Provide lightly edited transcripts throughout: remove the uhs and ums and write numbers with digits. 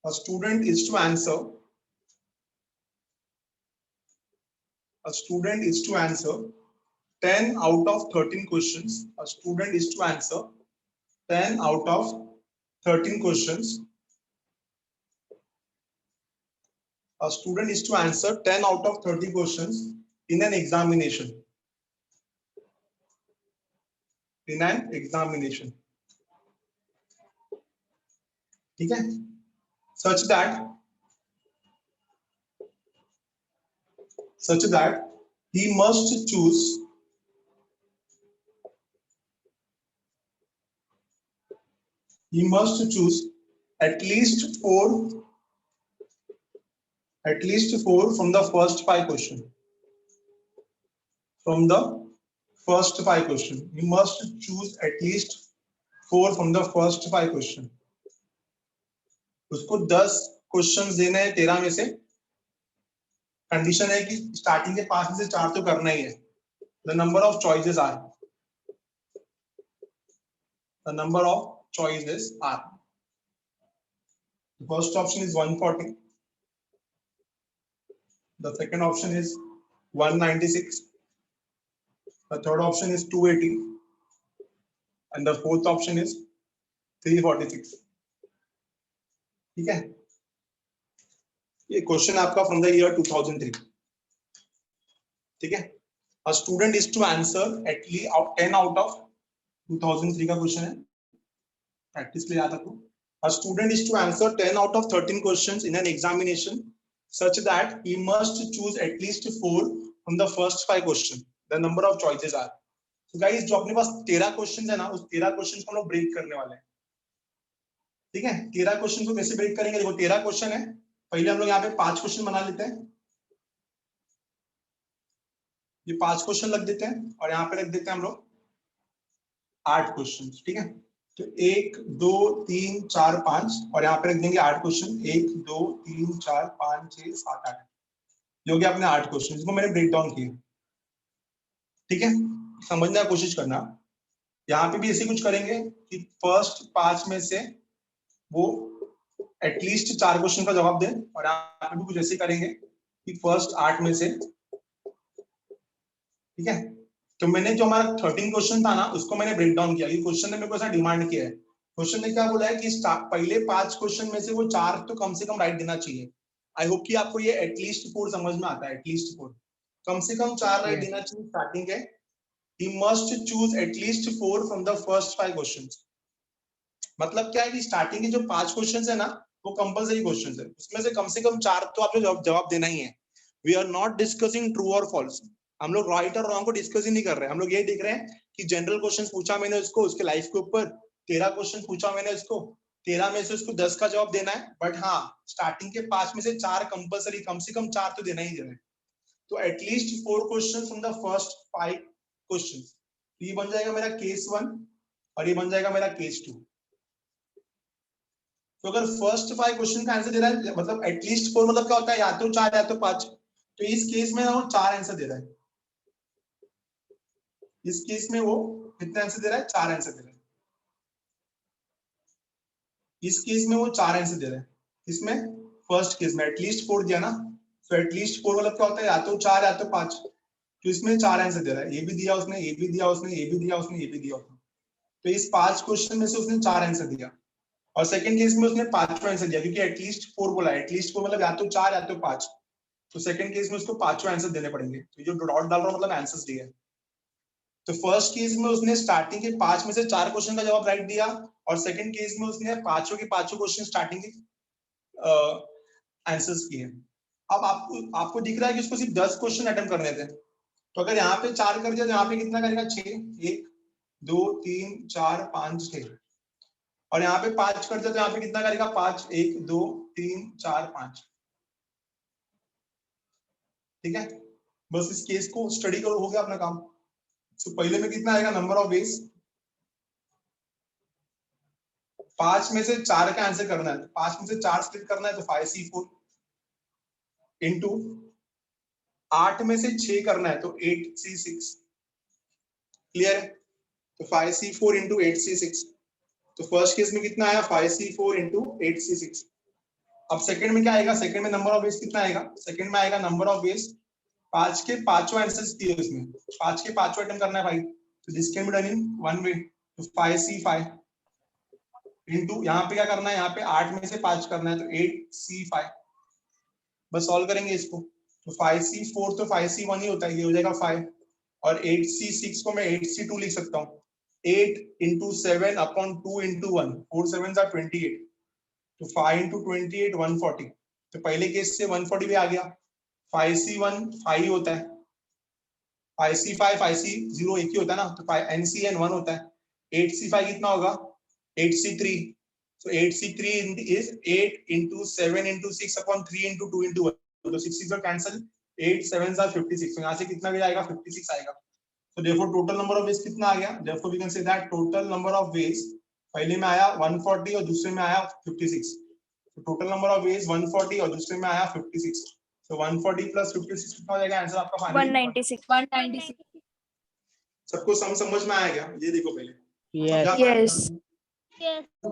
A student is to answer. A student is to answer 10 out of 13 questions. A student is to answer 10 out of 13 questions. A student is to answer 10 out of 30 questions in an examination. In an examination. ठीक है? Such that he must choose at least four from the first five questions. From the first five questions, you must choose at least 4 from the first 5 questions. उसको 10 questions देने हैं 13 में से. Condition है कि starting के 5 में से 4 तो करना ही है. The number of choices are. The number of choices are. The first option is 140. The second option is 196. The third option is 280. And the fourth option is 346. ठीक है? ये क्वेश्चन आपका फ्रॉम द ईयर 2003. ठीक है? A student is to answer at least 10 out of 2003 का question है. Practice के लिए याद रखो. A student is to answer 10 out of 13 questions in an examination such that he must choose at least 4 from the first 5 questions. The number of choices are. So guys, जो अपने पास 13 questions है ना, उस 13 questions को हम लोग break करने वाले हैं. ठीक है? 13 क्वेश्चन को कैसे ब्रेक करेंगे? देखो 13 क्वेश्चन है. पहले हम लोग यहाँ पे 5 क्वेश्चन बना लेते हैं. ये 5 क्वेश्चन लग देते हैं और यहाँ पे रख देते हैं हम लोग 8 क्वेश्चन. ठीक है? तो 1 2 3 4 5 और यहाँ पे रख देंगे 8 क्वेश्चन. 1 2 3 4 5 6 7 8. ये हो गया अपने 8 क्वेश्चन. इसको मैंने ब्रेक डाउन किया. ठीक है? समझने की कोशिश करना. यहाँ पे भी ऐसे कुछ करेंगे कि फर्स्ट 5 में से वो एटलीस्ट 4 क्वेश्चन का जवाब दें और यहाँ पे भी कुछ ऐसे करेंगे कि फर्स्ट 8 में से. ठीक है? तो मैंने जो हमारा 13 क्वेश्चन था ना, उसको मैंने ब्रेक डाउन किया. ये क्वेश्चन ने मेरे को ऐसा डिमांड किया है. क्वेश्चन ने क्या बोला है कि पहले 5 क्वेश्चन में से वो 4 तो कम से कम राइट देना चाहिए. आई होप कि आपको ये एटलीस्ट 4 समझ में आता है. एटलीस्ट 4 कम से कम 4 राइट देना चाहिए स्टार्टिंग के. He must choose at least 4 from the first 5 questions. मतलब क्या है कि स्टार्टिंग के जो 5 क्वेश्चंस है ना, वो कंपलसरी क्वेश्चंस है. उसमें से कम 4 तो आपको जवाब देना ही है. We are not discussing true और फॉल्स. हम लोग राइट और रॉन्ग को डिस्कस ही नहीं कर रहे. हम लोग ये देख रहे हैं कि जनरल क्वेश्चन पूछा मैंने उसको, उसके लाइफ के ऊपर 13 क्वेश्चन पूछा मैंने उसको, 13 में से उसको 10 का जवाब देना है. बट हाँ, स्टार्टिंग के 5 में से 4 कंपलसरी, कम से कम 4 तो देना ही देना है. तो at least 4 question from the first 5 question. ये बन जाएगा मेरा केस 1 और ये बन जाएगा मेरा केस 2. तो अगर फर्स्ट 5 क्वेश्चन का आंसर दे रहा है, मतलब एटलीस्ट 4 मतलब क्या होता है? या तो 4 या तो 5. तो इस केस में वो 4 आंसर दे रहा है. इस केस में वो कितने आंसर दे रहा है? 4 आंसर दे रहा है. इस केस में वो 4 आंसर दे रहा है. इसमें फर्स्ट केस में एटलीस्ट 4 दिया ना, तो एटलीस्ट 4 मतलब क्या होता है? या तो 4 या तो 5. तो इसमें 4 आंसर दे रहा है. ये भी दिया उसने, ये भी दिया उसने, ये भी दिया उसने, ये भी दिया उसने. तो इस 5 क्वेश्चन में से उसने 4 आंसर दिया. और सेकंड केस में उसने 5वां आंसर दिया, क्योंकि एटलीस्ट 4 बोला. एटलीस्ट 4 मतलब या तो 4 या तो 5. तो सेकंड केस में उसको 5वां आंसर देने पड़ेंगे. तो जो डॉट डाल रहा हूं मतलब आंसर्स दिए. तो फर्स्ट केस में उसने स्टार्टिंग के 5 में से 4 क्वेश्चन का जवाब राइट दिया और सेकंड केस में उसने पांचों के पांचों क्वेश्चन स्टार्टिंग के आंसर्स किए. अब आपको दिख रहा है कि उसको सिर्फ 10 क्वेश्चन अटेम्प्ट करने थे. तो अगर यहाँ पे 4 कर दिया तो यहाँ पे कितना करेगा? 6. 1 2 3 4 5 6. और यहाँ पे 5 कर दिया तो यहाँ पे कितना करेगा? 5 1 2 3 4 5. ठीक है? बस इस केस को स्टडी करो, हो गया अपना काम. तो पहले में कितना आएगा? Number of veg. 5 में से 4 का आंसर करना है. 5 में से 4 स्प्लिट करना है तो 5C4 इंटू 8 में से 6 करना है तो 8C6. क्लियर है? तो 5C4 इंटू 8C6. तो फर्स्ट केस में कितना आया? 5C4 into 8C6. अब सेकंड में क्या आएगा, सेकंड में नंबर ऑफ वेज कितना आएगा, सेकंड में आएगा नंबर ऑफ वेज 5 के 5 आंसर्स दिए उसमें, 5 के 5 अटेम्प्ट करना है भाई, तो this can be done in one way, तो 5C5 इनटू यहाँ पे क्या करना है, यहाँ पे 8 में से 5 करना है, तो 8C5, बस सॉल्व करेंगे इसको, तो 5C4 तो 5C1 ही होता है, ये हो जाएगा 5, और 8C6 को मैं 8C2 लिख सकता हूँ, 8 into 7 upon 2 into 1, 4 7s are 28, तो 5 into 28 140, तो पहले केस से 140 भी आ गया, 5C1 5 होता है, 5C5 5C0 एक ही होता है ना, तो NCN 1 होता है, 8C5 कितना होगा 8C3, so 8C3 is 8 into 7 into 6 upon 3 into 2 into 1, तो 6 6 कैंसिल, 8 7s are 56, तो यहाँ से कितना भी आएगा 56 आएगा, so therefore total number of ways कितना आ गया, therefore we can say that total number of ways पहले में आया 140 और दूसरे में आया 56, so total number of ways 140 और दूसरे में आया 56, so 140 plus 56 कितना हो जाएगा आंसर आपका फाइनली 196 सबको समझ में आया क्या, ये देखो पहले yes तो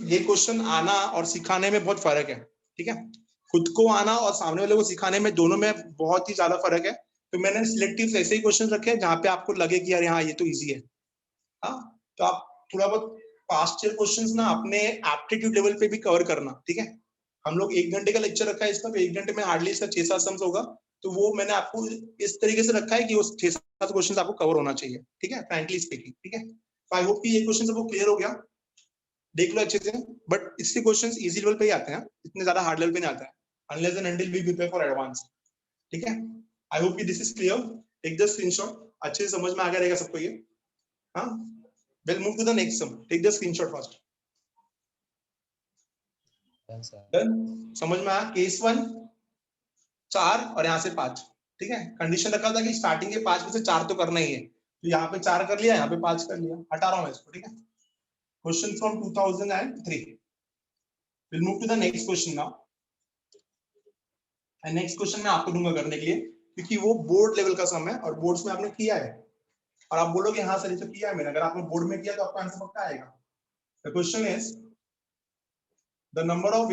ये क्वेश्चन आना और सिखाने में बहुत फर्क है, ठीक है, खुद को आना और सामने वाले को सिखाने में दोनों में बहुत ही ज्यादा फर्क है, तो मैंने सिलेक्टिव ऐसे ही क्वेश्चन रखे हैं जहाँ पे आपको लगे कि यार हाँ ये तो इजी है, हाँ तो आप थोड़ा बहुत पास्ट ईयर क्वेश्चंस ना अपने एप्टीट्यूड लेवल पे भी कवर करना, ठीक है, हम लोग 1 घंटे का लेक्चर रखा है इसका, तो 1 घंटे में हार्डली इसका 6-7 सम्स होगा, तो वो मैंने आपको इस तरीके से रखा है कि वो 6-7 क्वेश्चंस आपको कवर होना चाहिए, ठीक है, फ्रैंकली स्पीकिंग, ठीक है, तो आई होप कि ये क्वेश्चन सबको क्लियर हो गया, देख लो अच्छे से, बट इसके क्वेश्चंस इजी लेवल पे ही आते हैं, इतने ज्यादा हार्ड लेवल पे नहीं आते हैं, unless and until we prepare for advance, ठीक है, आई होप कि this is clear, take the screenshot, अच्छे से समझ में आ गया रहेगा सबको ये, हाँ, we'll move to the next sum, take the screenshot first, done, समझ में आया, केस 1 4 और यहाँ से 5, ठीक है, कंडीशन रखा था कि स्टार्टिंग के 5 में से 4 तो करना ही है, तो यहाँ पे 4 कर लिया, यहाँ पे 5 कर लिया, हटा रहा हूँ मैं इसको, ठीक है, question from 2003, we'll move to the next question now, and next question मैं आपको दूंगा करने के लिए, क्योंकि वो बोर्ड लेवल का सम है और बोर्ड्स में आपने किया है, और आप बोलोगे हाँ सर ये तो किया है मैंने, अगर आपने बोर्ड में किया तो आपका आंसर पक्का आएगा, the question is the number of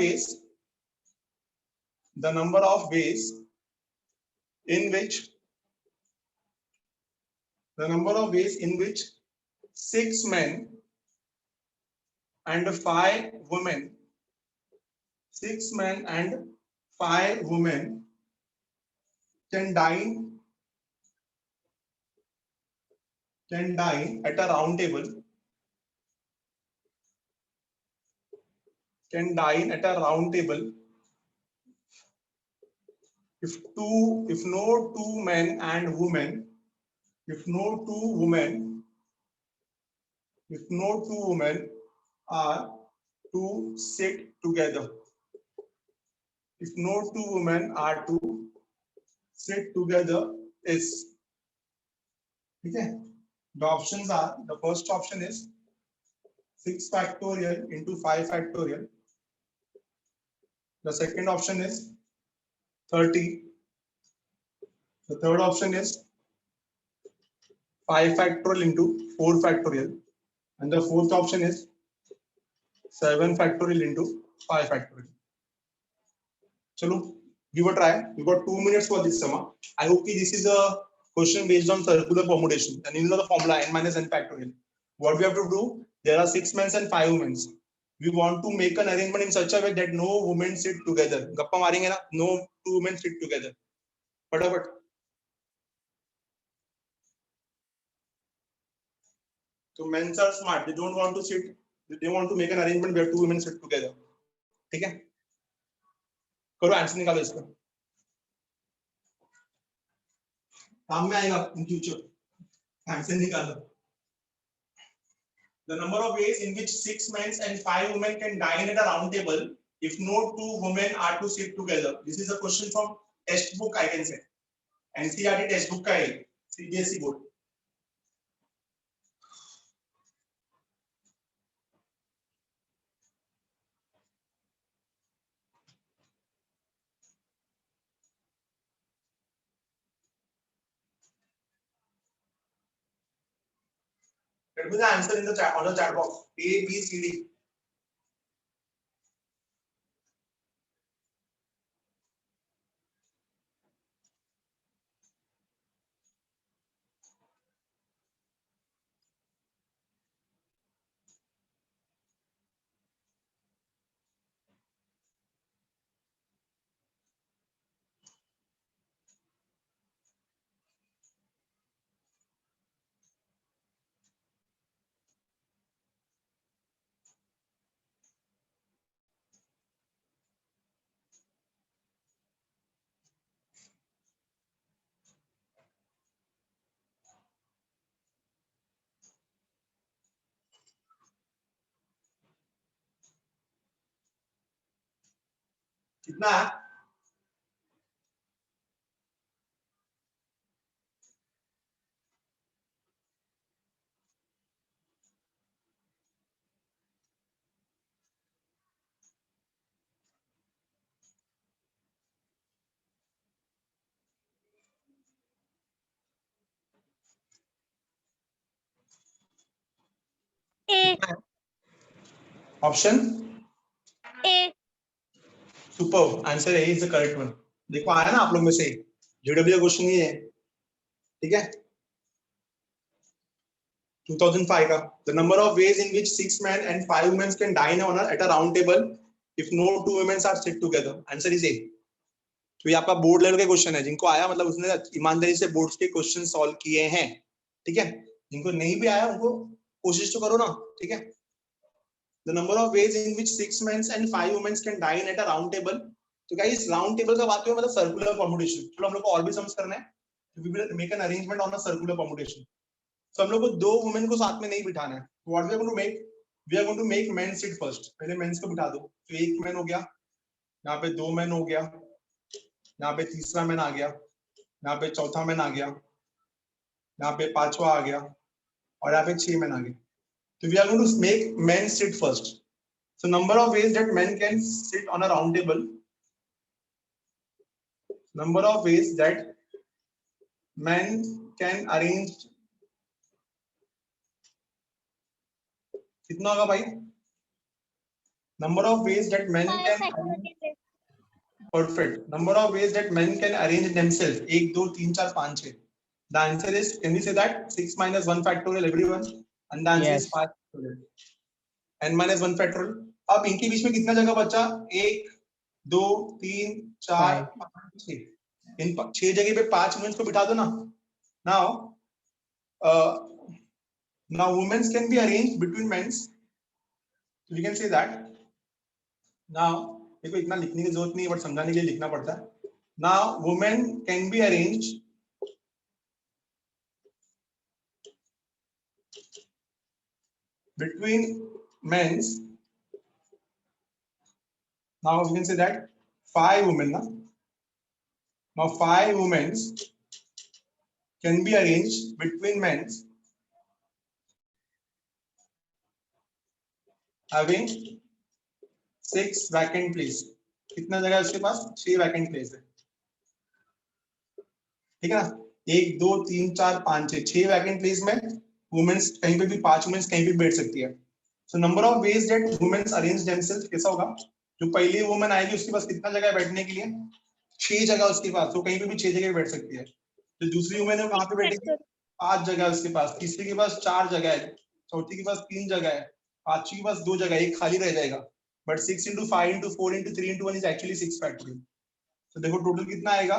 ways in which 6 men and 5 women can dine at a round table if no two women are to sit together, if no two women are to sit together is, ठीक है, the options are, the first option is 6 factorial into 5 factorial, the second option is 30, the third option is 5 factorial into 4 factorial, and the fourth option is 7 factorial into 5 factorial. Chalo, give a try. We got 2 minutes for this sum. I hope this is a question based on circular permutation, and you know the formula n minus n factorial. What we have to do, there are 6 men and 5 women. We want to make an arrangement in such a way that no women sit together. Gappa marenge na, no two women sit together. Fatafat. So men are smart. They don't want to sit. They want to make an arrangement where 2 women sit together. ठीक है? करो answer निकालो इसका. काम में आएगा in future. Answer निकालो. The number of ways in which 6 men and 5 women can dine at a round table if no 2 women are to sit together. This is a question from textbook, I can say. NCERT textbook का है, CBSE board. Let me the answer in the chat, on the chat box. A, B, C, D. कितना है? Option A. Super, answer A is the correct one. देखो आया ना आप लोग में से, जेडब्ल्यू क्वेश्चन ही है, ठीक है। 2005 का, the number of ways in which 6 men and 5 women can dine on at a round table if no 2 women are sit together, answer is A। तो ये आपका बोर्ड लेवल के क्वेश्चन है, जिनको आया मतलब उसने ईमानदारी से बोर्ड्स के क्वेश्चन सॉल्व किए हैं, ठीक है। जिनको नहीं भी आया उनको कोशिश तो करो ना, ठीक है। The number of ways in which 6 men and 5 women can dine at a round table, तो गाइस राउंड टेबल का बात करें मतलब सर्कुलर परम्यूटेशन। चलो हम लोग को और भी समझ करना है, we will make an arrangement on a circular permutation। तो हम लोग को 2 वुमेन को साथ में नहीं बिठाना है, what we are going to make, we are going to make men sit first. पहले मेंस को बिठा दो, तो एक मैन हो गया, यहाँ पे 2 मैन हो गया, यहाँ पे तीसरा मैन आ गया, यहाँ पे चौथा मैन आ गया, यहाँ पे पांचवा आ गया, और यहाँ पे 6 मैन आ गए। तो we are going to make men sit first. So number of ways that men can sit on a round table, number of ways that men can arrange, कितना होगा भाई? Number of ways that men can arrange, perfect, number of ways that men can arrange themselves, 1 2 3 4 5 6। The answer is, can we say that 6 minus 1 factorial everyone, and the answer is 5 factorial, n minus 1 factorial। अब इनके बीच में कितना जगह बचा? 1 2 3 4 5 6, इन 6 जगह पे 5 women's को बिठा दो ना। now women can be arranged between men's, so we can say that now, देखो इतना लिखने की जरूरत नहीं है, बट समझाने के लिए लिखना पड़ता है। now women can be arranged between men's, now we can say that 5 women now 5 women can be arranged between men's having 6 vacant place। कितना जगह है उसके पास? 6 वैकेंट प्लेस है, ठीक है ना। 1 2 3 4 5 6 वैकेंट प्लेस में वुमेन्स कहीं पे भी, 5 वुमेन्स कहीं पे बैठ सकती है। So number of ways that womens arrange themselves कैसा होगा? जो पहली वुमेन आएगी उसके पास कितना जगह है बैठने के लिए? 6 जगह उसके पास, तो कहीं पे भी 6 जगह बैठ सकती है। जो दूसरी वुमेन है कहाँ पे बैठेगी? 5 जगह है उसके पास, तीसरी के पास 4 जगह है, चौथी के पास 3 जगह है, पांचवी के पास 2 जगह है, एक खाली रह जाएगा। But 6 into 5 into 4 into 3 into 1 is actually 6 factorial। तो देखो टोटल कितना आएगा?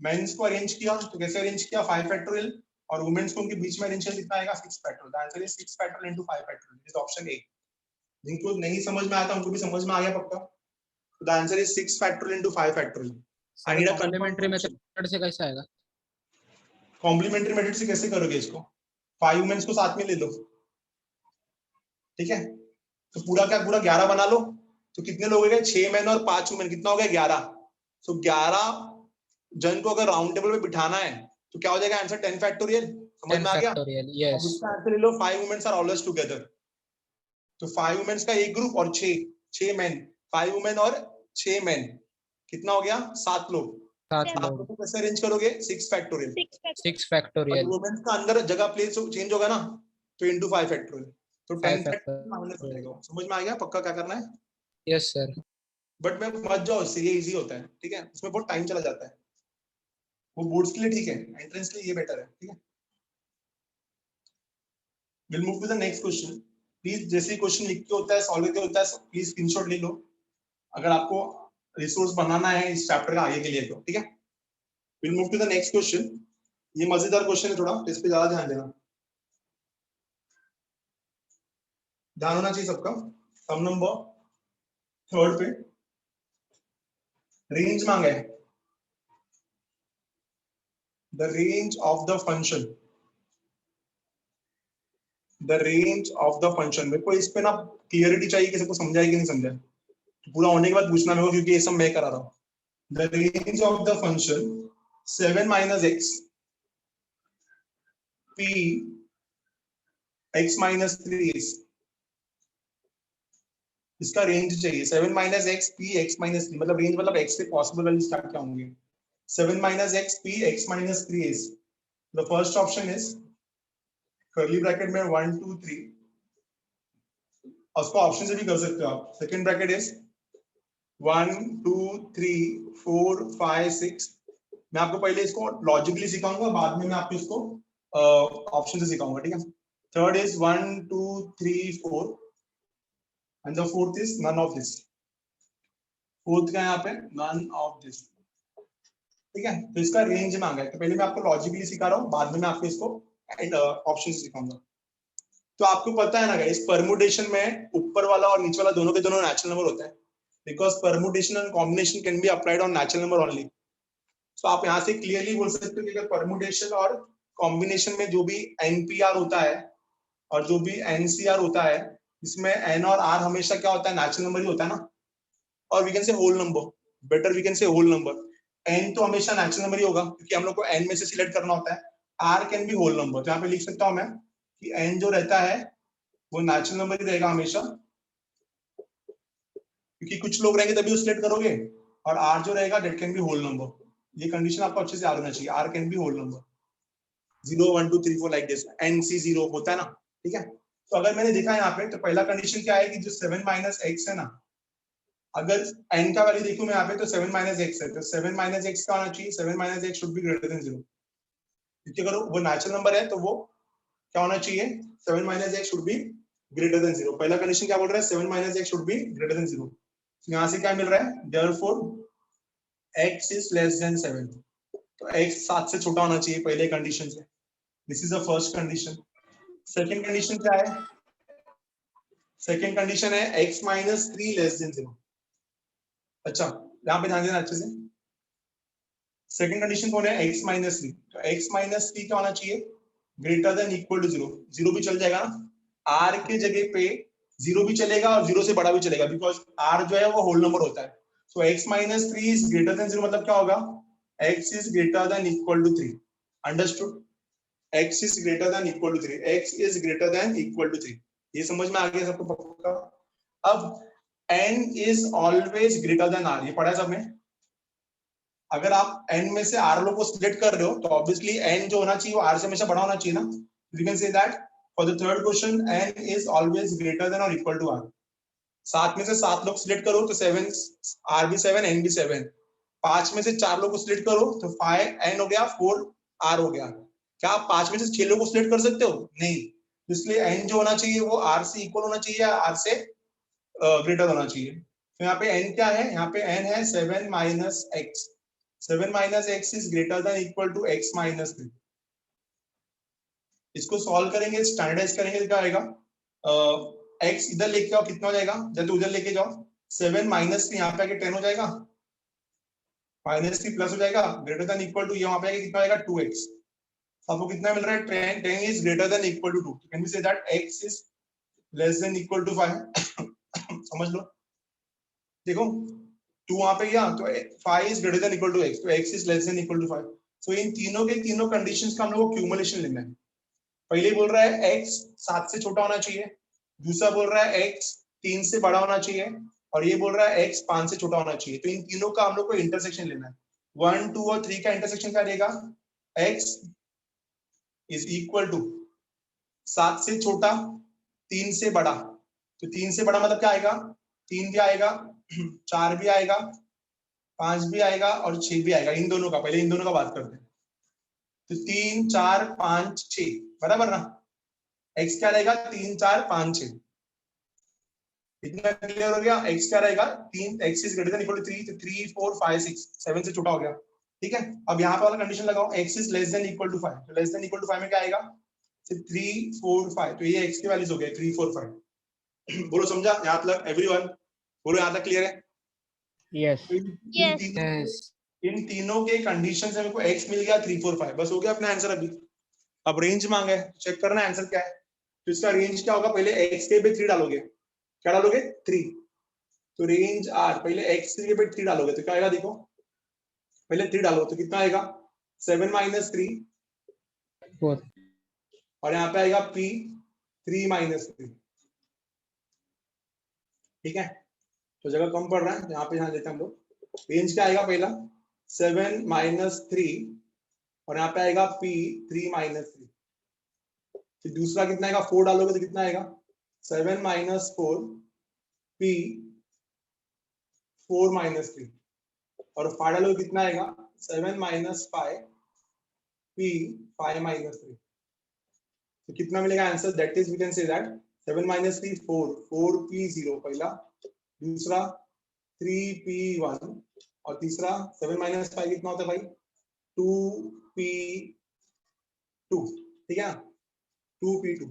मेंस को अरेंज किया तो कैसे अरेंज किया? 5 फैक्टोरियल, और वुमेन्स को उनके बीच में अरेंज किया कितना आएगा? 6 factorial. The answer is 6 factorial into 5 factorial, is option A. जिनको नहीं समझ में आया था उनको भी समझ में आ गया पक्का? तो the answer is 6 factorial into 5 factorial. I need a complementary method से कैसे आएगा? कॉम्प्लीमेंट्री मेथड से कैसे करोगे इसको? 5 वुमेन्स को साथ में ले लो, ठीक है, तो पूरा क्या पूरा 11 बना लो। तो कितने लोग हो गए? 6 मैन और 5 वुमेन, कितना हो गया? 11। तो 11 जन को अगर राउंड टेबल पे बिठाना है तो क्या हो जाएगा आंसर? 10 फैक्टोरियल। समझ में आ गया? यस। उसका आंसर ले लो, 5 वुमेन्स आर ऑलवेज टुगेदर। तो 5 वुमेन्स का एक ग्रुप और 6 मैन, 5 वुमेन और 6 मैन, कितना हो गया? 7 लोग। 7 आप लोग कैसे अरेंज करोगे? 6 फैक्टोरियल। 6 फैक्टोरियल। वुमेन्स का अंदर जगह प्लेस चेंज होगा ना, तो इनटू 5 फैक्टोरियल, तो 10 फैक्टोरियल माइनस हो जाएगा। समझ में आ गया पक्का क्या करना है? Yes sir. बट मैं मत जाओ इससे, ये इजी होता है, ठीक है, उसमें बहुत टाइम चला जाता है। वो बोर्ड्स के लिए ठीक है, एंट्रेंस के लिए ये बेटर है, ठीक है। Will move to the next question. Please जैसे क्वेश्चन लिख के होता है, सॉल्व करके होता है, प्लीज स्क्रीनशॉट ले लो अगर आपको रिसोर्स बनाना है इस चैप्टर का आगे के लिए, तो ठीक है। Will move to the next question. ये मजेदार क्वेश्चन है, थोड़ा इस पे ज्यादा ध्यान देना, ध्यान होना चाहिए सबका। सम नंबर 3 पे रेंज मांगा है, the range of the function, the range of the function। मेरे को इस पे ना क्लियरिटी चाहिए कि सबको समझा है कि नहीं समझा। पूरा होने के बाद पूछना मेरे को, क्योंकि ये सब मैं करा रहा हूँ. The range of the function 7 minus x p x minus 3s, इसका रेंज चाहिए. 7 minus x p x minus 3, मतलब रेंज मतलब x से पॉसिबल वैल्यूज क्या क्या होंगे. 7 minus x p x minus 3s. The first option is curly bracket में 1 2 3, और उसको ऑप्शन से भी कर सकते हो आप. Second bracket is 1 2 3 4 5 6. मैं आपको पहले इसको लॉजिकली सिखाऊंगा, बाद में मैं आपको इसको ऑप्शन से सिखाऊंगा, ठीक है. Third is 1 2 3 4 and the fourth is none of this. Fourth का यहाँ पे नन ऑफ दिस, ठीक है. तो इसका रेंज मांगा है, तो पहले मैं आपको लॉजिकली सिखा रहा हूँ, बाद में मैं आपको इसको ऑप्शन से सिखाऊंगा. तो आपको पता है ना गाइस, परमुटेशन में ऊपर वाला और नीचे वाला दोनों के दोनों नेचुरल नंबर होता है, because permutation and combination can be applied on natural number only. तो आप यहाँ से क्लियरली बोल सकते हो कि अगर परमुटेशन और कॉम्बिनेशन में जो भी एनपीआर होता है और जो भी एनसीआर होता है, इसमें एन और आर हमेशा क्या होता है, नेचुरल नंबर ही होता है ना. और we can say whole number, better we can say whole number. N तो हमेशा नेचुरल नंबर ही होगा, क्योंकि हम लोग को एन में से सिलेक्ट करना होता है. R can be whole number. तो यहाँ पे लिख सकता हूँ मैं कि एन जो रहता है वो नेचुरल नंबर ही रहेगा हमेशा, क्योंकि कुछ लोग रहेंगे तभी सिलेक्ट करोगे. और आर जो रहेगा that can be whole number. ये कंडीशन आपको अच्छे से याद होना चाहिए. R can be whole number. 0 1 2 3 4 like this. NC 0 होता है ना, ठीक है. तो अगर मैंने देखा यहाँ पे, तो पहला कंडीशन क्या है कि जो 7 minus x है ना, अगर n का वैल्यू देखूं मैं यहाँ पे, तो 7 minus x है, तो 7 minus x का होना चाहिए. 7 minus x should be greater than 0, क्योंकि अगर वो नेचुरल नंबर है तो वो क्या होना चाहिए, 7 minus x should be greater than 0. पहला कंडीशन क्या बोल रहा है, 7 minus x should be greater than 0. तो यहाँ से क्या मिल रहा है, therefore x is less then 7. तो x 7 से छोटा होना चाहिए पहले कंडीशन से. This is the first condition. Second condition क्या है, सेकंड कंडीशन है x minus 3 लेस देन 0. अच्छा, यहाँ पे ध्यान देना अच्छे से. सेकंड कंडीशन कौन है, x minus 3. तो x minus 3 क्या होना चाहिए, ग्रेटर देन इक्वल टू 0. 0 भी चल जाएगा ना, r के जगह पे 0 भी चलेगा और 0 से बड़ा भी चलेगा, बिकॉज r जो है वो होल नंबर होता है. तो x minus 3 is greater than 0 मतलब क्या होगा, x is greater than equal to 3. Understood. x is greater than equal to 3. x is greater than equal to 3. ये समझ में आ गया सबको पक्का. अब n is always greater then r, ये पढ़ा है सबने. अगर आप n में से r लोग को स्प्लिट कर रहे हो, तो ऑब्वियसली n जो होना चाहिए वो r से हमेशा बड़ा होना चाहिए ना. We can say that for the third question n is always greater than और इक्वल टू r. 7 में से 7 लोग सिलेक्ट करो तो 7 r भी 7 n भी 7. 5 में से 4 लोग को सिलेक्ट करो तो 5 n हो गया, 4 r हो गया. क्या आप 5 में से 6 लोग को सिलेक्ट कर सकते हो, नहीं. इसलिए n जो होना चाहिए वो r से इक्वल होना चाहिए या r से ग्रेटर होना चाहिए. तो यहाँ पे n क्या है, यहाँ पे n है 7 minus x. 7 minus x is greater than equal to x minus 3. इसको सॉल्व करेंगे, स्टैंडर्डाइज करेंगे तो क्या आएगा, x इधर लेके आओ कितना हो जाएगा, जब उधर लेके जाओ 7 minus 3 यहाँ पे आके 10 हो जाएगा, -3 प्लस हो जाएगा, ग्रेटर देन इक्वल टू, ये वहां पे आके कितना आएगा 2x. आपको कितना मिल रहा है, 10 is greater than equal to 2. Can we say that x is less than equal to 5. समझ लो, देखो 2 वहां पे गया तो 5 is greater than equal to x, तो x is less than equal to 5. So इन तीनों के तीनों कंडीशंस का हम लोग को क्यूमुलेशन लेना है. पहले बोल रहा है x 7 से छोटा होना चाहिए, दूसरा बोल रहा है x 3 से बड़ा होना चाहिए, और ये बोल रहा है x 5 से छोटा होना चाहिए. तो इन तीनों का हम लोग को इंटरसेक्शन लेना है. 1 2 और 3 का इंटरसेक्शन क्या देगा, x इज इक्वल टू 7 से छोटा 3 से बड़ा. तो 3 से बड़ा मतलब क्या आएगा, 3 भी आएगा, 4 भी आएगा, 5 भी आएगा और 6 भी आएगा. इन दोनों का, पहले इन दोनों का बात करते हैं. तो 3 4 5 6 बराबर ना. x क्या रहेगा, 3 4 5 6. इतना क्लियर हो गया. x क्या रहेगा, 3, x is greater than equal to 3, तो 3 4 5 6 7 से छोटा हो गया. ठीक है. अब यहाँ पे वाला कंडीशन लगाओ, x is less than equal to 5. तो लेस देन इक्वल टू 5 में क्या आएगा, 3 4 5. तो ये x की वैल्यूज हो गए 3 4 5. बोलो समझा यहाँ तक एवरीवन, बोलो यहाँ तक क्लियर है. यस. Yes. इन तीनों के कंडीशन से मेरे को x मिल गया 3 4 5. बस हो गया अपना आंसर. अभी अब रेंज मांगा है, चेक करना आंसर क्या है. तो इसका रेंज क्या होगा, पहले x के पे 3 डालोगे, क्या डालोगे 3. तो रेंज आर, पहले एक्स के पे 3 डालोगे तो क्या आएगा, देखो पहले 3 डालो तो कितना आएगा 7 - 3, 4 और यहाँ पे आएगा p 3 - 3। ठीक है, तो जगह कम पड़ रहा है, यहाँ पे ध्यान देते हैं हम लोग। रेंज क्या आएगा, पहला 7 - 3, और यहाँ पे आएगा p 3 - 3। फिर दूसरा कितना आएगा, 4 डालोगे तो कितना आएगा 7 - 4 p 4 - 3, और 5 डालोगे कितना आएगा 7 - 5 p 5 - 3। तो कितना मिलेगा answer, that is we can say that 7 - 3 4 4p 0 पहला, दूसरा 3p1, और तीसरा 7 - 5 कितना होता है भाई 2p2। ठीक है, 2p2।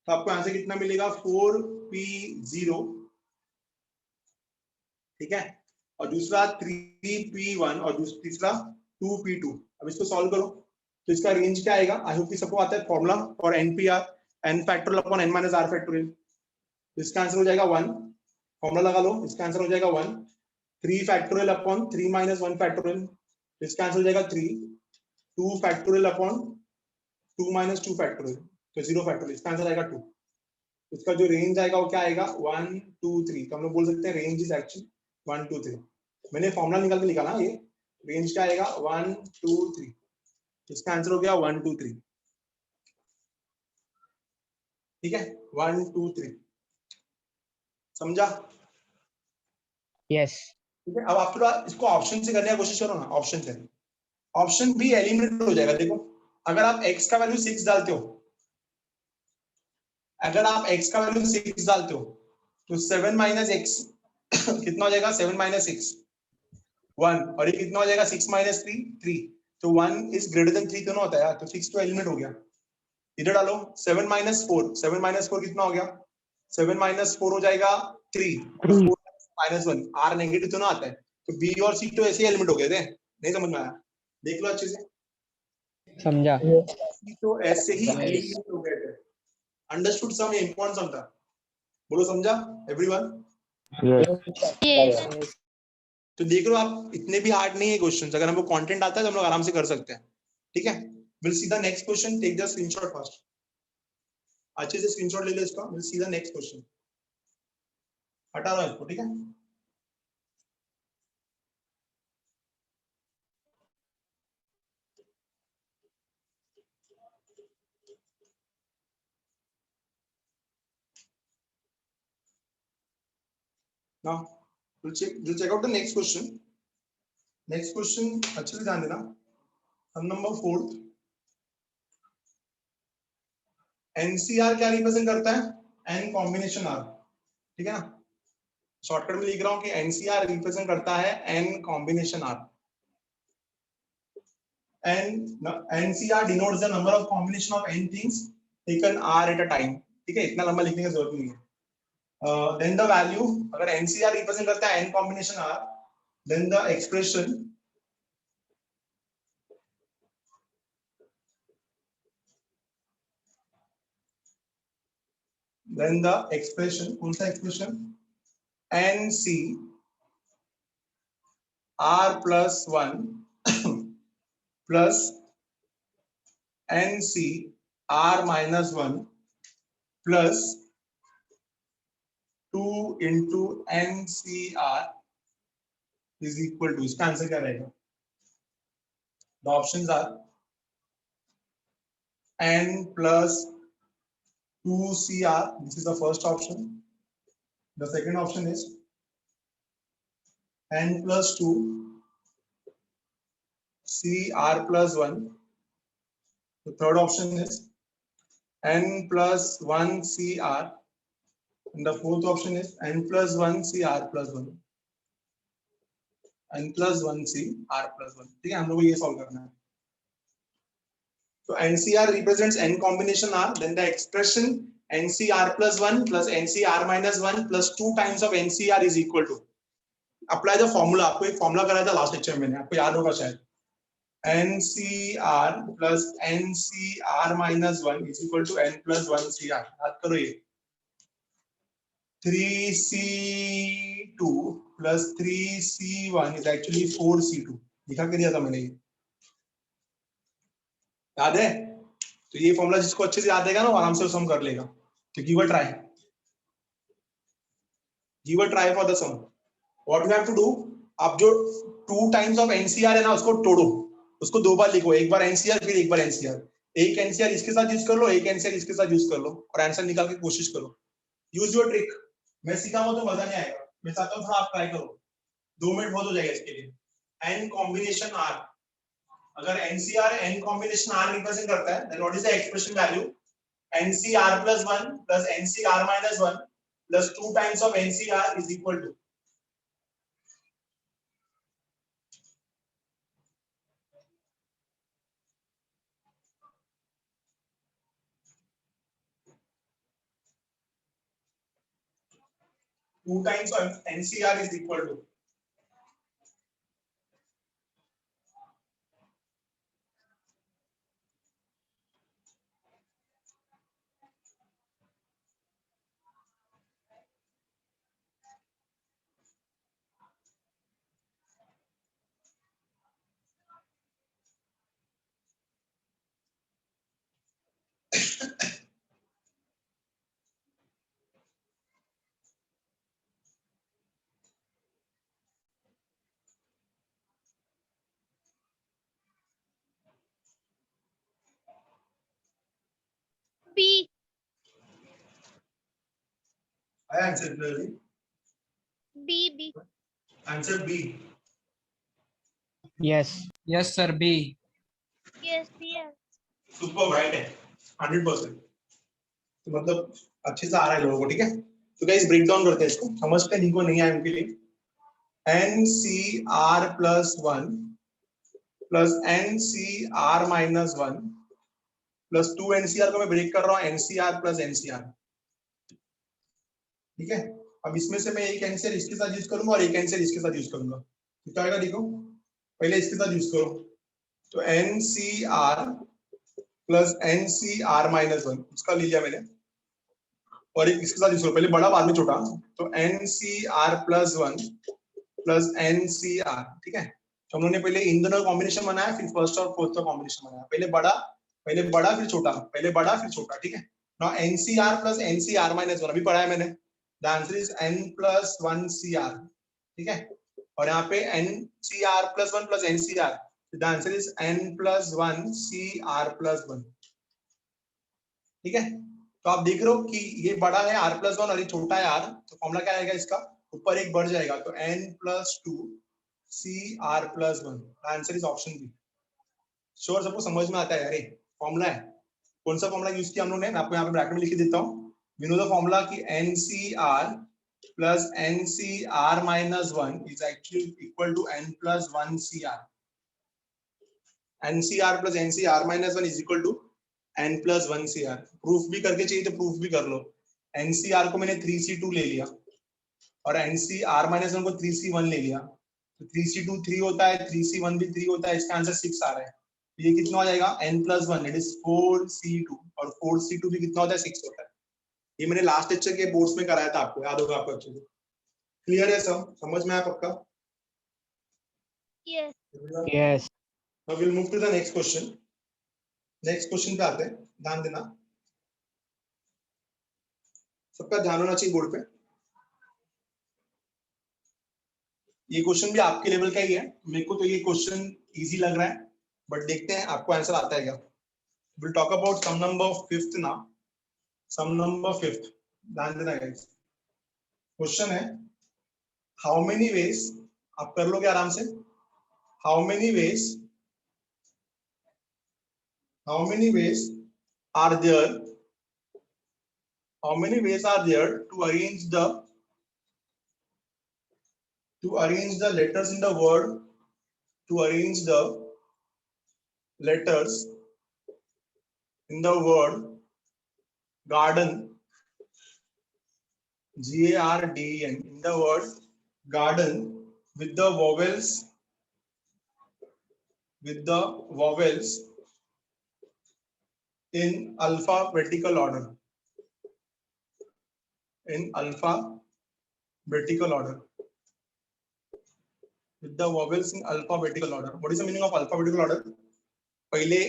तो आपको आंसर कितना मिलेगा 4p0। ठीक है, और दूसरा 3p1, और तीसरा 2p2। अब इसको सॉल्व करो तो इसका रेंज क्या आएगा, आई होप कि सबको आता है formula for npr, n factorial upon n - r factorial. तो इसका आंसर हो जाएगा 1, फॉर्मूला लगा लो, इसका आंसर हो जाएगा 1। 3 फैक्टोरियल अपॉन 3 - 1 फैक्टोरियल, तो इसका आंसर हो जाएगा 3। 2 फैक्टोरियल अपॉन 2 - 2 फैक्टोरियल, तो 0 फैक्टोरियल, इसका आंसर आएगा 2। इसका जो रेंज आएगा वो क्या आएगा 1 2 3। तो हम लोग बोल सकते हैं रेंज इज एक्चुअली 1 2 3। मैंने फॉर्मूला निकाल के लिखा ना, ये रेंज क्या आएगा 1 2 3। इसका आंसर हो गया 1 2 3। ठीक है, 1 2 3, समझा? यस ठीक है, अब आप थोड़ा इसको ऑप्शन से करने की कोशिश करो ना, ऑप्शन से, ऑप्शन भी एलिमिनेट हो जाएगा। देखो अगर आप x का वैल्यू 6 डालते हो, अगर आप x का वैल्यू 6 डालते हो तो 7 - x कितना हो जाएगा 7 - 6 1, और ये कितना हो जाएगा 6 - 3 3। तो 1 इज ग्रेटर देन 3 दोनों होता है यार, तो 6 तो एलिमिनेट हो गया। इधर डालो 7 - 4, 7 - 4 कितना हो गया 7 - 4 हो जाएगा 3, 4 -1, r नेगेटिव तो ना आता है, तो b और c तो ऐसे ही एलिमिनेट हो गए थे। नहीं समझ में आया, देख लो अच्छे से, समझा। c तो ऐसे ही एलिमिनेट हो गए थे। अंडरस्टूड सम, इंपॉर्टेंट सम था, बोलो समझा एवरीवन? yes, तो देख लो आप, इतने भी हार्ड नहीं है क्वेश्चंस, अगर हमको कंटेंट आता है तो हम लोग आराम से कर सकते हैं। ठीक है, will see the next question, take the screenshot first, अच्छे से स्क्रीनशॉट ले लो इसका। Will see the next question, हटा लो इसको। ठीक है, now we'll check out the next question. Next question अच्छे से ध्यान देना, सम नंबर 4। एनसीआर क्या रिप्रेजेंट करता है, एन कॉम्बिनेशन आर। ठीक है ना, शॉर्टकट में लिख रहा हूं कि एनसीआर रिप्रेजेंट करता है n combination r, n NCR denotes the number of combination of n things taken r at a time. ठीक है, इतना लंबा लिखने की जरूरत नहीं है। देन द वैल्यू, अगर एनसीआर रिप्रेजेंट करता है n combination r, then the expression कौन सा expression, n c r plus 1 plus n c r minus 1 plus 2 into n c r is equal to, इसका आंसर क्या रहेगा? The options are n plus 2cr, this is the first option. The second option is n plus 2 cr plus 1. The third option is n plus 1 cr, and the fourth option is n plus 1 cr plus 1. n plus 1 cr plus 1. ठीक है, हम लोग को ये solve करना है। So NCR represents n combination r, then the expression NCR plus 1 plus NCR minus 1 plus 2 times of NCR is equal to, apply the formula, आपको एक फॉर्मूला कराया था लास्ट लेक्चर में, आपको याद होगा शायद, NCR plus NCR minus 1 is equal to n plus 1 CR। याद करो ये, 3C2 plus 3C1 is actually 4C2. लिखा के दिया था मैंने, ये याद है? तो ये फॉर्मूला जिसको अच्छे से याद रहेगा ना, आराम से सम कर लेगा. तो give a try. Give a try for the sum. What you have to do, आप जो 2 टाइम्स ऑफ एनसीआर है ना, उसको तोड़ो, उसको 2 बार लिखो, एक बार एनसीआर फिर एक बार एनसीआर. एक एनसीआर इसके साथ यूज कर लो, एक एनसीआर इसके साथ यूज कर लो, और आंसर निकाल के कोशिश करो. Use your trick. मैं सिखाऊंगा तो मजा नहीं आएगा, मैं चाहता हूँ थोड़ा आप ट्राई करो. 2 मिनट बहुत हो जाएगा इसके लिए. एन कॉम्बिनेशन आर, अगर NCR n combination r represent करता है, then what is the expression value? NCR plus 1 plus NCR minus 1 plus 2 times of NCR is equal to 2 times of NCR is equal to B. I answered clearly. B. Answer B. Yes. Yes, sir. B. Yes. Yes. Super right है 100%. तो मतलब अच्छे से आ रहा है लोगों को, ठीक है? तो गाइस ब्रेक डाउन करते हैं इसको, समझते हैं जिनको नहीं आया उनके लिए. NCR plus 1 plus NCR minus 1 plus 2 NCR को मैं ब्रेक कर रहा हूँ NCR plus NCR. ठीक है? अब इसमें से मैं एक NCR इसके साथ यूज करूंगा और एक NCR इसके साथ यूज करूंगा. तो क्या आएगा देखो, पहले इसके साथ यूज करो. तो NCR प्लस NCR माइनस 1 उसका ले लिया मैंने, और एक इसके साथ यूज करो, पहले बड़ा बाद में छोटा. तो NCR प्लस 1 प्लस NCR. ठीक है? तो हम लोगों ने पहले इन दोनों कॉम्बिनेशन बनाया, फिर फर्स्ट और फोर्थ का कॉम्बिनेशन बनाया. पहले बड़ा फिर छोटा, पहले बड़ा फिर छोटा. ठीक है? Now NCR plus NCR minus 1 अभी पढ़ा है मैंने. The answer is N plus 1 CR. ठीक है? और यहाँ पे NCR plus 1 plus NCR, the answer is N plus 1 CR plus 1. ठीक है? तो आप देख रहे हो कि ये बड़ा है R प्लस 1 और ये छोटा है R, तो फॉर्मूला क्या आएगा इसका, ऊपर एक बढ़ जाएगा, तो N plus 2 CR plus 1. Answer is option b. Sure सबको समझ में आता है? अरे फॉर्मूला है, कौन सा फॉर्मूला यूज किया हम लोगों ने, मैं आपको यहाँ पे ब्रैकेट में लिख देता हूँ. वी नो द फॉर्मूला कि NCR plus NCR minus 1 is actually equal to N plus 1 CR. NCR plus NCR minus 1 is equal to N plus 1 CR. Proof भी करके चाहिए तो प्रूफ भी कर लो. NCR को मैंने 3C2 ले लिया और NCR minus 1 को 3C1 ले लिया. तो 3C2 3 होता है, 3C1 भी 3 होता है, इसका आंसर 6 आ रहा है. ये कितना हो जाएगा, N plus 1 it is 4C2, और 4C2 भी कितना होता है, 6 होता है. ये मैंने लास्ट लेक्चर के बोर्ड्स में कराया था, आपको याद होगा आपको अच्छे से. क्लियर है सब, समझ में आया पक्का? Yes. Yes. Now we'll move to the next question. Next question पे आते हैं, ध्यान देना, सबका ध्यान होना चाहिए बोर्ड पे. ये क्वेश्चन भी आपके लेवल का ही है, मेरे को तो ये क्वेश्चन इजी लग रहा है, बट देखते हैं आपको आंसर आता है क्या. Will talk about sum number 5th now. Sum number 5th, ध्यान देना गाइस. क्वेश्चन है, हाउ मेनी वेज, आप कर लोगे आराम से. How many ways are there, how many ways are there to arrange the letters in the word, to arrange the letters in the word garden, GARDEN, in the word garden with the vowels in alphabetical order. in alphabetical order. With the vowels in alphabetical order. What is the meaning of alphabetical order? पहले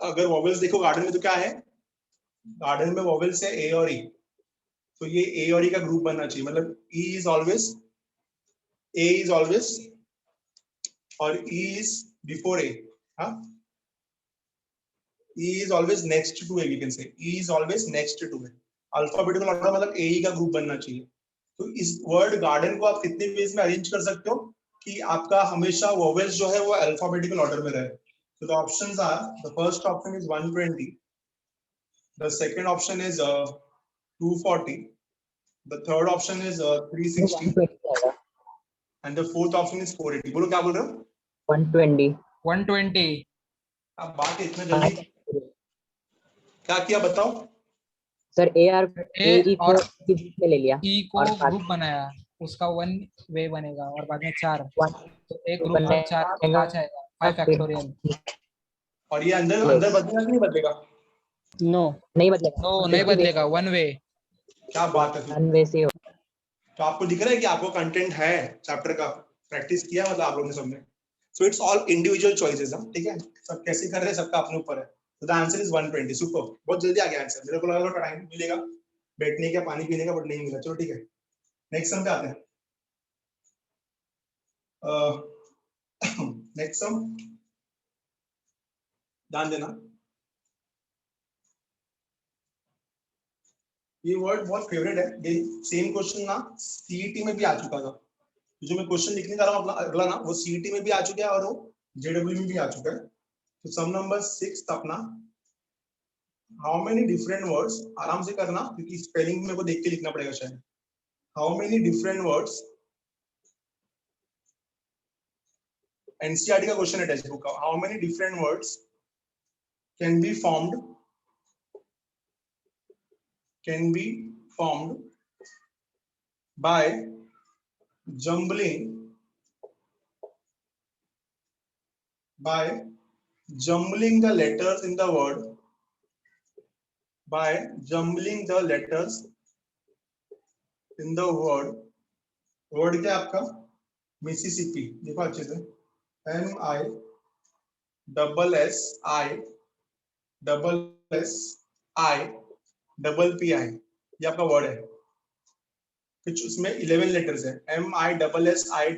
अगर vowels देखो garden में तो क्या है? Garden में vowels है A और E. तो ये A और E का ग्रुप बनना चाहिए. मतलब E is always, A is always और E is before A. हाँ? E is always next to A. We can say E is always next to A. Alphabetical order मतलब A E का group बनना चाहिए. तो इस वर्ड गार्डन को आप कितने वेज में अरेंज कर सकते हो कि आपका हमेशा वोवेल्स जो है वो अल्फाबेटिकल ऑर्डर में रहे. So the options are, the first option is 120, the second option is 240, the third option is 360 and the fourth option is 480. बोलो क्या बोल रहे हो? 120. 120. आप बात इतना जल्दी क्या किया बताओ? सर ए आर ए ई को और बीच में ले लिया ई को और ग्रुप बनाया, उसका 1 वे बनेगा और बाद में 4, वन तो एक ग्रुप और 4 5 आएगा, 5 फैक्टोरियल. और ये अंदर अंदर बदलेगा कि नहीं बदलेगा? नो नहीं बदलेगा. नो नहीं बदलेगा, 1 वे. क्या बात है? वन वे से तो आपको दिख रहा है कि आपको कंटेंट है चैप्टर का, प्रैक्टिस किया मतलब आप लोगों ने सबने. So it's all individual choices. हम ठीक है, सब कैसे कर रहे हैं सबका अपने ऊपर है. तो द आंसर इज 120. सुपर, बहुत जल्दी आ गया आंसर. मेरे को लगा था टाइम मिलेगा बैठने का, पानी पीने का, बट नहीं मिला. चलो ठीक है, नेक्स्ट सम पे आते हैं. नेक्स्ट सम ध्यान देना. ये वर्ड बहुत फेवरेट है. ये सेम क्वेश्चन ना सीईटी में भी आ चुका था. जो मैं क्वेश्चन लिखने जा रहा हूँ अगला ना, वो सीईटी में भी आ चुका है और वो जेडब्ल्यू में भी आ चुका है. तो सम नंबर 6 अपना, हाउ मेनी डिफरेंट वर्ड्स, आराम से करना क्योंकि स्पेलिंग मेरे को देख के लिखना पड़ेगा शायद. How many different words, NCERT का क्वेश्चन है टेक्स्ट बुक का. How many different words can be formed by jumbling the letters in the word, by jumbling the letters in the word. Word क्या आपका? मिसिसिपी. देखो अच्छे से, MISSIPI, ये आपका वर्ड है. कुछ उसमें 11 लेटर्स है. MISSIPPI,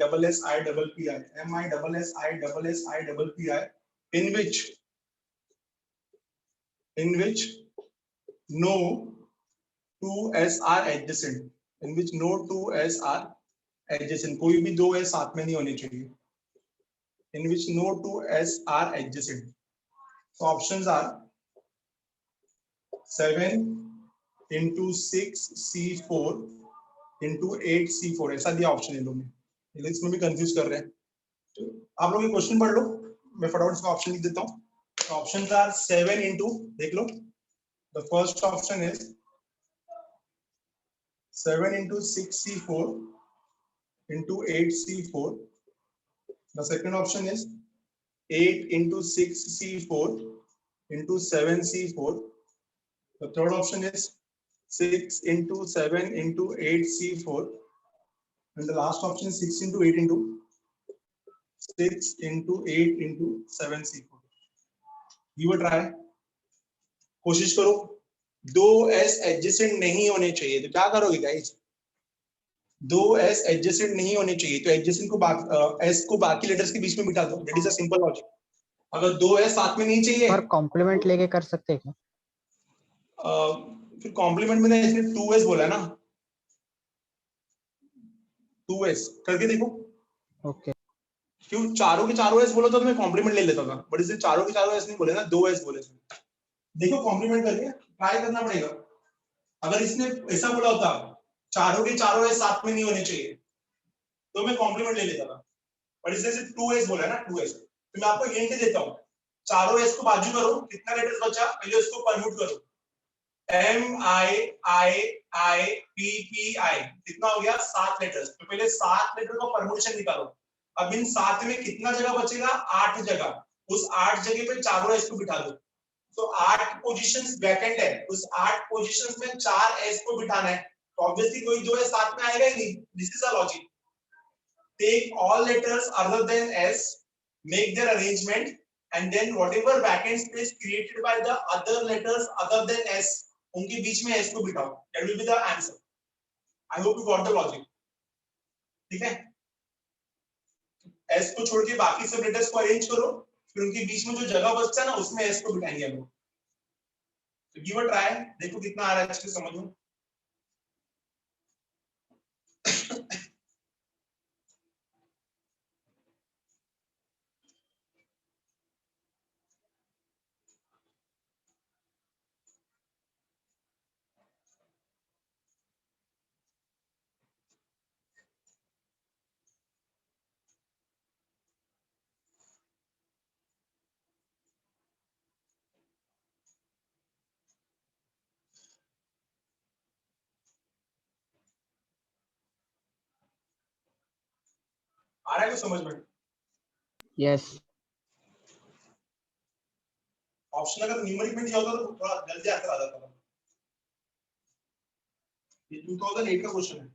MISSIPPI, in which no two S are adjacent. In which no two S are adjacent. कोई भी दो S साथ में नहीं होने चाहिए. In which no two S are adjacent. So options are 7 into 6C4 into 8C4. ऐसा दिया ऑप्शन इन लोगों ने. इसमें भी कंफ्यूज कर रहे हैं. तो आप लोग ये क्वेश्चन पढ़ लो, मैं फटाफट इसका ऑप्शन लिख देता हूँ. ऑप्शन आर 7 into, देख लो, the first option is 7 into 6C4 into 8C4. The second option is 8 into 6C4 into 7C4. The third option is 6 into 7 into 8C4. And the last option is 6 into 8 into 6 into 8 into 7C4. Give a try. कोशिश करो. दो S adjacent नहीं होने चाहिए तो क्या करोगे guys? दो S एडजेसेंट नहीं होने चाहिए तो एडजेसेंट को S को बाकी लेटर्स के बीच में बिठा दो. That is a simple logic. अगर दो S साथ में नहीं चाहिए और कॉम्प्लीमेंट लेके कर सकते हैं क्या? फिर कॉम्प्लीमेंट में इसने 2S बोला है ना, 2S करके देखो. ओके. क्यों चारों के चारों S बोलो तो मैं कॉम्प्लीमेंट ले लेता था, बट इसने चारों के चारों S नहीं बोले ना, 2S बोले. देखो कॉम्प्लीमेंट करके ट्राई करना पड़ेगा. अगर इसने ऐसा बोला होता चारों के चारों S साथ में नहीं होने चाहिए तो मैं कॉम्प्लीमेंट ले लेता था, बट इसने सिर्फ 2S बोला है ना, 2S. तो मैं आपको हिंट देता हूँ. चारों S को बाजू करो, कितना लेटर्स बचा पहले उसको परम्यूट करो. MIIIPPI कितना हो गया? 7 लेटर्स. तो पहले 7 लेटर का परम्यूटेशन निकालो. अब इन 7 में कितना जगह बचेगा? 8 जगह. उस 8 जगह पे चारों S को बिठा दो. तो 8 पोजीशंस वैकेंट है, उस 8 पोजीशंस में 4 S को बिठाना है. तो ऑब्वियसली कोई जो है साथ में आएगा ही नहीं. This is a logic. Take all letters other than S, make their arrangement, and then whatever vacant space created by the other letters other than S, उनके बीच में S को बिठाओ. That will be the answer. I hope you got the logic. ठीक है? S को छोड़ के बाकी सब लेटर्स को अरेंज करो, फिर उनके बीच में जो जगह बचता है ना उसमें S को बिठाएंगे हम लोग. तो गिव अ ट्राई, देखो कितना आ रहा है अच्छे से समझो. आ रहा है कुछ समझ में? यस. ऑप्शन अगर न्यूमेरिक में दिया होता तो थोड़ा जल्दी आंसर आ जाता था. ये 2008 का क्वेश्चन है.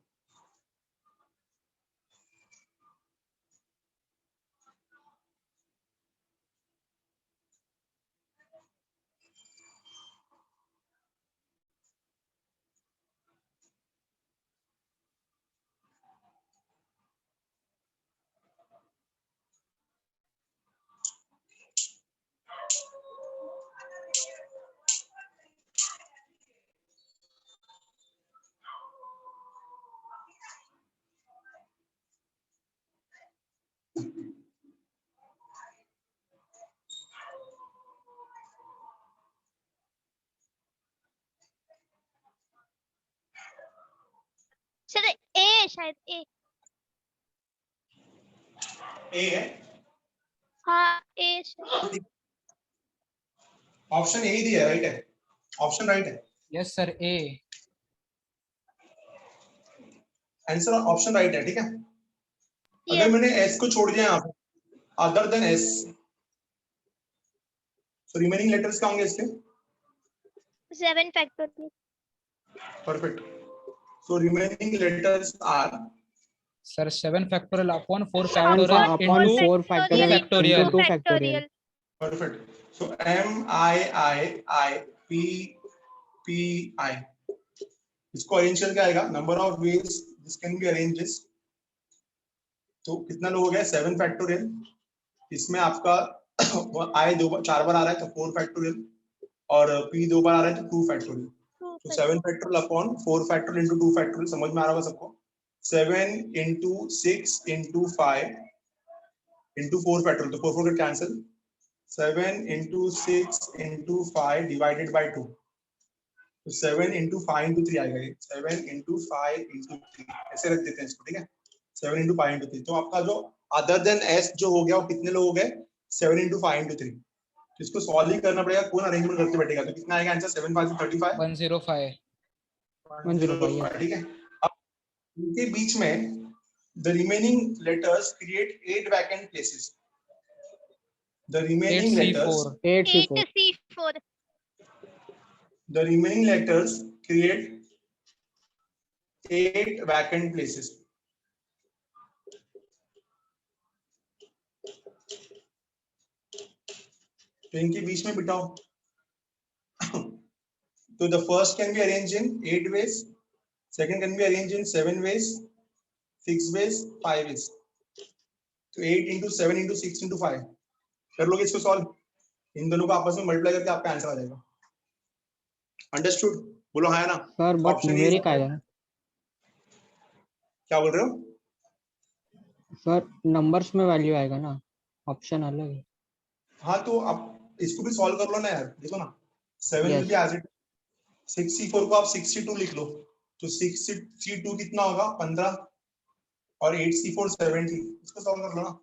सर ए शायद ए. ए है. हाँ ए शायद. ऑप्शन ए ही दिया है, राइट है. ऑप्शन राइट है. यस सर ए. आंसर ऑप्शन राइट है. ठीक है. अगर Yes. मैंने एस को छोड़ दिया यहाँ पे other than s, so remaining letters क्या होंगे इसके? 7 factorial. Perfect. So remaining letters are sir 7 factorial upon 4 7 factorial upon into 4 factorial factorial. into 2 factorial. perfect. So M I P P I. इसको अरेंज करके आएगा. Number of ways this can be arranged. तो कितना लोग हो गया? 7 factorial. इसमें आपका I 4 बार आ रहा है तो 4 फैक्टोरियल और P 2 बार आ रहा है तो 2 फैक्टोरियल. तो 7 factorial upon 4 factorial into 2 factorial. समझ में आ रहा होगा सबको? 7 into 6 into 5 into 4 फैक्टोरियल. तो 4 4 get cancel. 7 into 6 into 5 divided by 2. तो 7 into 5 into 3 आएगा. ये 7 into 5 into 3 ऐसे रख देते हैं इसको. ठीक है. 7 into 5 into 3. तो आपका जो अदर देन एस जो हो गया वो कितने लोग हो गए? 7 into 5 into 3. तो इसको सॉल्व ही करना पड़ेगा. कौन अरेंजमेंट करके बैठेगा? तो कितना आएगा आंसर? 7 5 35 105. 105. ठीक है. अब इनके बीच में the remaining letters create 8 vacant places. The remaining letters 8C4. 8C4. 8C4. the remaining letters create 8 vacant places. तो इनके बीच में बिठाओ. तो the first can be arranged in 8 ways, second can be arranged in 7 ways, 6 ways, 5 ways. तो 8 into 7 into 6 into 5 कर लोगे इसको solve. इन दोनों को आपस में मल्टीप्लाई करके आपका आंसर आ जाएगा. अंडरस्टूड? बोलो हाँ ना. Sir but Option A is numeric आएगा ना क्या बोल रहे हो? सर? नंबर्स में वैल्यू आएगा ना, ऑप्शन अलग है. हाँ तो आप इसको भी सॉल्व कर लो ना यार. देखो ना 7 Yes. will be as it 6C4 को आप 62 लिख लो. तो 6C2 कितना होगा? 15 और 8C4 70. इसको सॉल्व कर लो ना.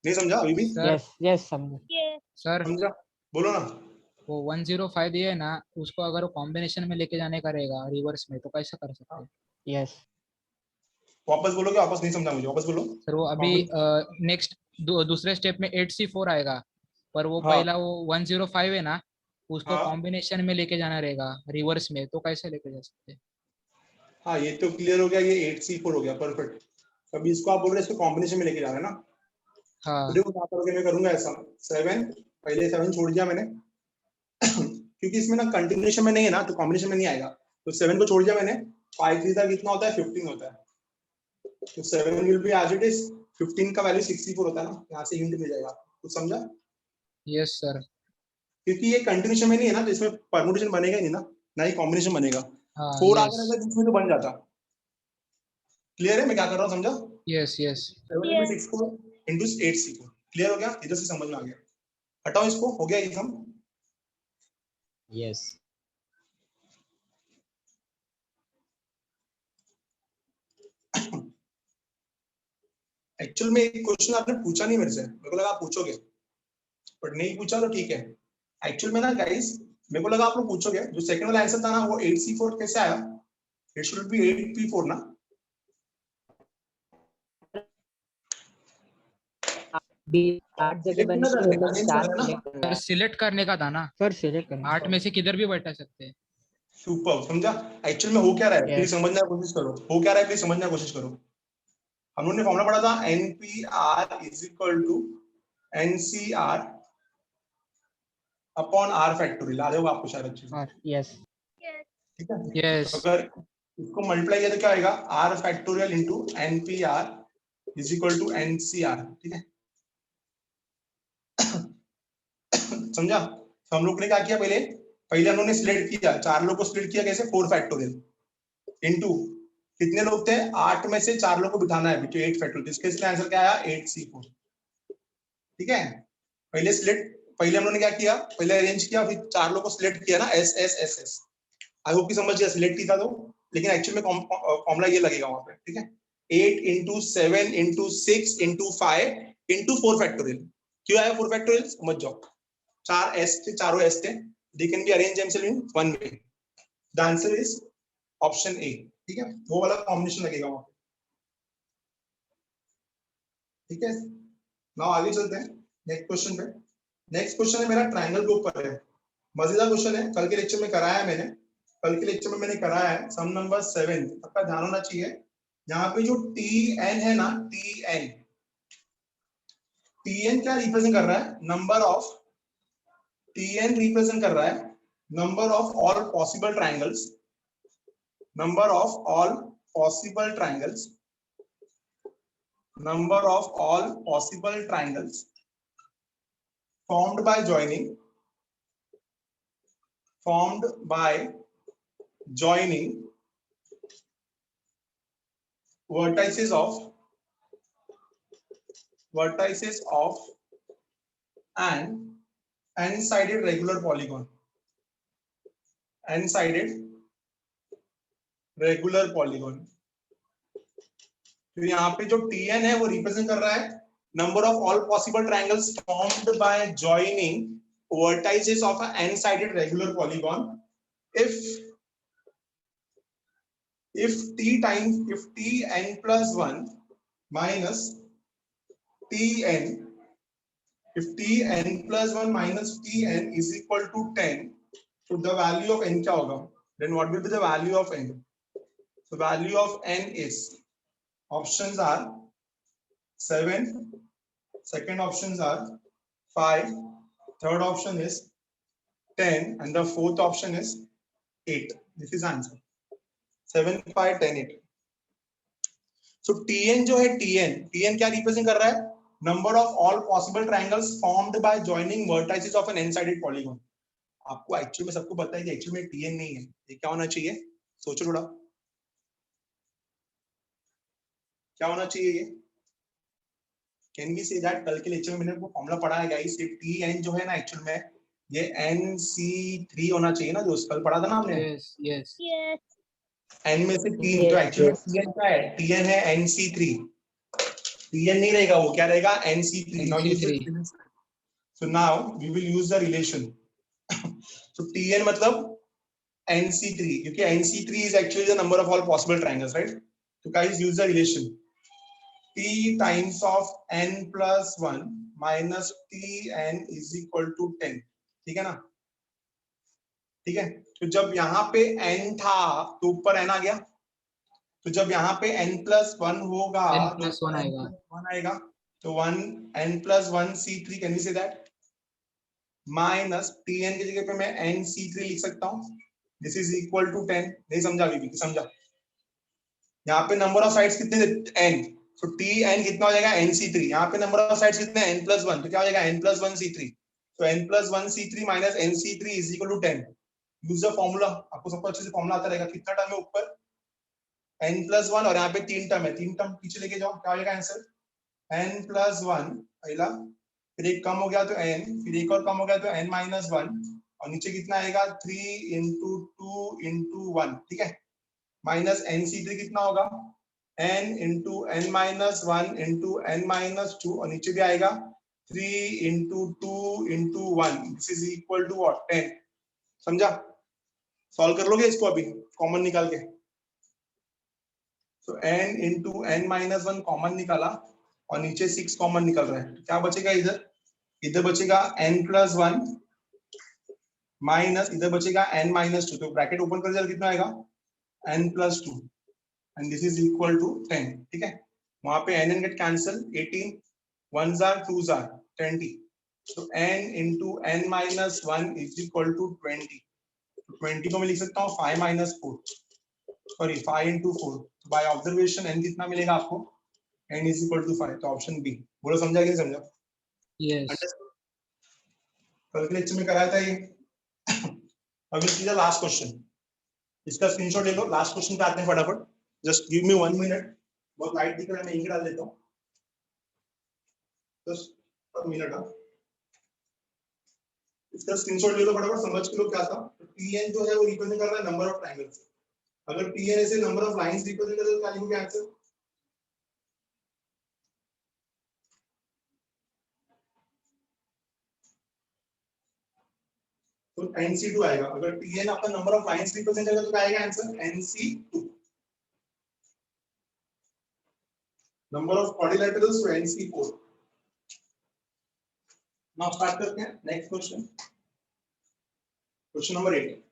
नहीं समझा अभी भी? सर यस यस समझो. Yes. सर समझा? बोलो ना. वो 105 दिए ना, उसको अगर वो कॉम्बिनेशन में लेके जाने का रहेगा रिवर्स में तो कैसे कर सकते हैं? यस. वापस बोलोगे? वापस नहीं समझा मुझे. वापस बोलो. सर वो अभी नेक्स्ट दूसरे स्टेप में 8C4 आएगा, पर वो हाँ. पहला वो 105 है ना, उसको हाँ. कॉम्बिनेशन में लेके जाना रहेगा रिवर्स में, तो कैसे लेके जा सकते हैं? हाँ ये तो क्लियर हो गया, ये 8C4 हो गया, परफेक्ट। अभी इसको आप बोल रहे हैं, इसको कॉम्बिनेशन में लेके जा रहे हैं ना। हाँ तो देखो क्या करोगे, मैं करूंगा ऐसा, 7 पहले 7 छोड़ दिया मैंने क्योंकि इसमें ना कंटिन्यूएशन में नहीं है ना, तो कॉम्बिनेशन में नहीं आएगा। तो 7 को छोड़ दिया मैंने, 5 3 कितना होता है, 15 होता है। तो 7 will be as it is, 15 का वैल्यू 64 होता है ना, यहाँ से हिंट मिल जाएगा, कुछ समझा? Yes sir. क्योंकि ये कंटिन्यूएशन में नहीं है ना, तो इसमें परमुटेशन बनेगा ही नहीं ना ही कॉम्बिनेशन बनेगा। हाँ 4 यस अगर अगर बीच में तो बन जाता। क्लियर है मैं क्या कर रहा हूँ, समझा? Yes yes 7 Yes. 64 into 8C4, clear हो गया, इधर से समझ में आ गया। हटाओ इसको, हो गया ये सम। यस एक्चुअल में एक क्वेश्चन आपने पूछा नहीं मेरे से, मेरे को लगा आप पूछोगे, बट नहीं पूछा तो ठीक है। एक्चुअल में ना गाइस, मेरे को लगा आप लोग पूछोगे, जो सेकंड वाला आंसर था ना वो 8C4 कैसे आया, इट शुड बी 8P4 ना। बी 8 जगह Select बनी ना थी, करने मतलब का, 4 arrange करना है ना। सिलेक्ट करना सर, है। सिलेक्ट करने का था ना, सर सिलेक्ट करना 8 में से किधर भी बैठा सकते हैं। सुपर, समझा? एक्चुअल में हो क्या रहा है, प्लीज Yes. समझने की कोशिश करो, हो क्या रहा है प्लीज समझने की कोशिश करो। हम लोगों ने फॉर्मूला पढ़ा था, NPR is equal to NCR upon R factorial, आ जाओगे आपको शायद अच्छे से, और यस Yes. ठीक है। यस तो अगर इसको मल्टीप्लाई किया तो क्या आएगा, R factorial into NPR is equal to NCR, ठीक है समझा? तो हम लोग ने क्या किया, पहले पहले हम लोग ने सिलेक्ट किया, 4 लोग को सिलेक्ट किया कैसे, 4 फैक्टोरियल इंटू कितने लोग थे, 8 में से 4 लोग को बिठाना है, तो 8 फैक्टोरियल, इसके इसलिए आंसर क्या आया, 8C4, ठीक है। पहले सिलेक्ट, पहले हम लोगों ने क्या किया, पहले अरेंज किया, फिर 4 लोग को सिलेक्ट किया ना, S S S S, आई होप कि समझ गया, सिलेक्ट ही था तो, लेकिन एक्चुअल में फॉर्मूला ये लगेगा वहां पे, ठीक है। 8 into 7 into 6 into 5 into 4 factorial, क्यों आया 4 फैक्टोरियल, समझ जाओ, 4 S थे, चारों S थे, they can be arranged themselves in one way, the answer is option A, ठीक है, वो वाला कॉम्बिनेशन लगेगा वहां पे, ठीक है। नाउ आगे चलते हैं नेक्स्ट क्वेश्चन पे। नेक्स्ट क्वेश्चन है मेरा ट्रायंगल के ऊपर है, मजेदार क्वेश्चन है, कल के लेक्चर में कराया है मैंने, कल के लेक्चर में मैंने कराया है, सम नंबर 7, सबका ध्यान होना चाहिए। यहाँ पे जो TN है ना, TN क्या रिप्रेजेंट कर रहा है, नंबर ऑफ, TN रिप्रेजेंट कर रहा है number of all possible triangles, number of all possible triangles, number of all possible triangles formed by joining vertices of an n-sided regular polygon, n-sided regular polygon। तो यहाँ पे जो TN है वो represent कर रहा है number of all possible triangles formed by joining vertices of an n-sided regular polygon if Tn plus 1 minus Tn, if Tn plus 1 minus Tn is equal to 10, so the value of n क्या होगा, then what will be the value of n? So value of n is, options are 7, second options are 5, third option is 10, and the fourth option is 8. This is answer 7, 5, 10, 8. So TN जो है, TN क्या represent कर रहा है, number of all possible triangles formed by joining vertices of n n-sided polygon. आपको actual में सबको पता है कि एक्चुअल में TN नहीं है, ये क्या होना चाहिए, सोचो थोड़ा, क्या होना चाहिए ये, कैन वी से दैट, कल के लेक्चर में मैंने वो फॉर्मूला पढ़ा है गाइस, ये TN जो है ना एक्चुअल में ये NC3 होना चाहिए ना, जो कल पढ़ा था ना हमने, यस यस Yes. n में से 3, तो एक्चुअल में TN क्या है, TN है NC3, TN नहीं रहेगा, वो क्या रहेगा, NC3। Now use the NC3 relation. So now we will use the relation. So TN मतलब NC3, क्योंकि NC3 is actually the number of all possible triangles, right? So guys use the relation. T times of n plus 1 minus Tn is equal to 10, ठीक है ना, ठीक है। तो जब यहाँ पे n था तो ऊपर n आ गया, तो जब यहाँ पे n+1 होगा n+1 आएगा। 1 आएगा, तो 1 n+1 C3 can you say that minus Tn की जगह पे मैं nC3 लिख सकता हूँ, दिस इज इक्वल टू 10। नहीं समझा अभी भी? समझा? यहाँ पे नंबर ऑफ साइड्स कितने थे? n, तो Tn कितना हो जाएगा? nC3। यहाँ पे नंबर ऑफ साइड्स कितने? n+1, तो क्या हो जाएगा? n+1 C3। तो n+1 C3 minus nC3 is equal to 10। Use the formula, आपको सबको अच्छे से फॉर्मूला आता रहेगा। कितना टर्म है ऊपर? n+1 और यहाँ पे 3 टर्म है, 3 टर्म पीछे लेके जाओ, क्या हो जाएगा आंसर? n+1 पहला, फिर एक कम हो गया तो n, फिर एक और कम हो गया तो n-1, और नीचे कितना आएगा? 3 into 2 into 1, ठीक है, माइनस nC3 कितना होगा? n into n-1 into n-2, और नीचे भी आएगा 3 into 2 into 1, this is equal to what? 10। समझा? सॉल्व कर लोगे इसको अभी कॉमन निकाल के? तो n into n-1 कॉमन निकाला और नीचे 6 कॉमन निकल रहा है, क्या बचेगा इधर? इधर बचेगा n+1 माइनस इधर बचेगा n-2, तो ब्रैकेट ओपन कर दिया, कितना आएगा? n+2 and this is equal to 10, ठीक है। वहां पे n get cancel, 18 1s are 2s are 20, तो n into n-1 is equal to 20। तो 20 को मैं लिख सकता हूँ 5 minus 4, sorry 5 into 4, by observation n कितना मिलेगा आपको? n is equal to 5, तो ऑप्शन बी। बोलो समझा कि नहीं समझा? यस। कल के लेक्चर में कराया था ये। अब इसका लास्ट क्वेश्चन, इसका स्क्रीनशॉट ले लो। लास्ट क्वेश्चन पे आते हैं फटाफट, जस्ट गिव मी 1 मिनट। बहुत लाइट दिख रहा है, मैं यहीं डाल देता हूँ, जस्ट 1 मिनट। इसका स्क्रीनशॉट ले लो फटाफट, समझ के लो क्या था। Tn जो है वो रिप्रेजेंट कर रहा है नंबर ऑफ ट्रायंगल्स। अगर Tn ऐसे नंबर ऑफ लाइंस रिप्रेजेंट करे तो क्या लिखोगे आंसर? तो nC2 आएगा। अगर Tn आपका नंबर ऑफ लाइंस रिप्रेजेंट करेगा तो क्या आएगा answer? nC2। Number of quadrilaterals तो nC4। नाउ स्टार्ट करते हैं नेक्स्ट क्वेश्चन, क्वेश्चन नंबर 8।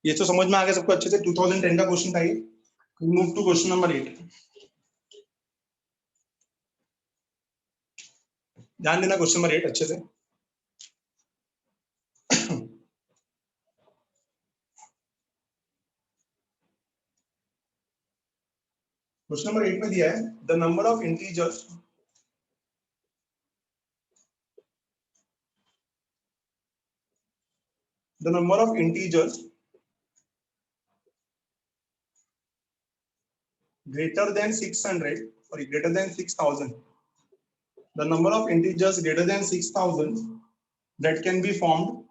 ये तो समझ में आ गया सबको अच्छे से, 2010 का क्वेश्चन था ये। Move to question number 8। ध्यान देना क्वेश्चन नंबर 8 अच्छे से। क्वेश्चन नंबर 8 में दिया है the number of integers greater than 600 or greater than 6000, the number of integers greater than 6000 that can be formed